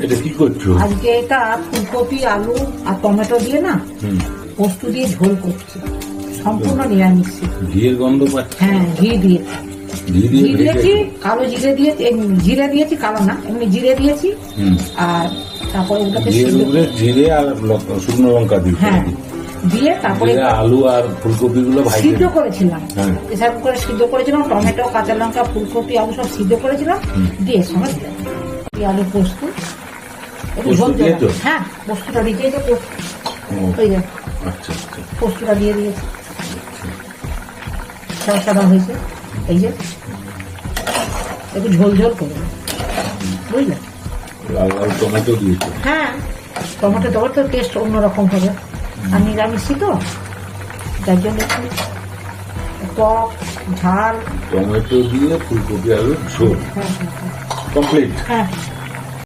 এটা কি করছো? আজকে এটা ফুলকপি, আলু আর টমেটো দিয়ে না পোস্ত দিয়ে ঝোল করছি, সম্পূর্ণ নিরামিষ। ঘিয়ের গন্ধ পাচ্ছি। হ্যাঁ, ঘি দিয়ে ঘি দিয়ে ঘি দিয়েছি, কালো জিরে দিয়ে জিরে দিয়েছি, কালো না এমনি জিরে দিয়েছি। আর তারপরে ওটাকে ঘিয়ের উপরে জিরে আর শুকনো লঙ্কা দিয়েছি। হ্যাঁ, দিয়ে তারপরে আলু আর ফুলকপি গুলো সিদ্ধ করেছিলাম, হ্যাঁ। এসব করে সিদ্ধ করেছিলাম, টমেটো, কাঁচা লঙ্কা, ফুলকপি, আলু সব সিদ্ধ করেছিলাম, দিয়ে সময় দিলাম আলু পোস্ত। একটু ঝোল দিলাম। হ্যাঁ, পোস্তটা দিতে ওই যে আচ্ছা আচ্ছা, পোস্তটা দিয়ে দিয়েছি, সাদা সাদা হয়েছে। এই যে একটু ঝোল ঝোল করে বুঝলে। লাল লাল টমেটো দিয়েছো? হ্যাঁ, টমেটো দেওয়ার তো টেস্ট অন্যরকম হবে, আর নিরামিষই তো, যার জন্য একটু টক ঝাল। টমেটো দিয়ে ফুলকপি আলুর ঝোল হ্যাঁ কমপ্লিট। হ্যাঁ।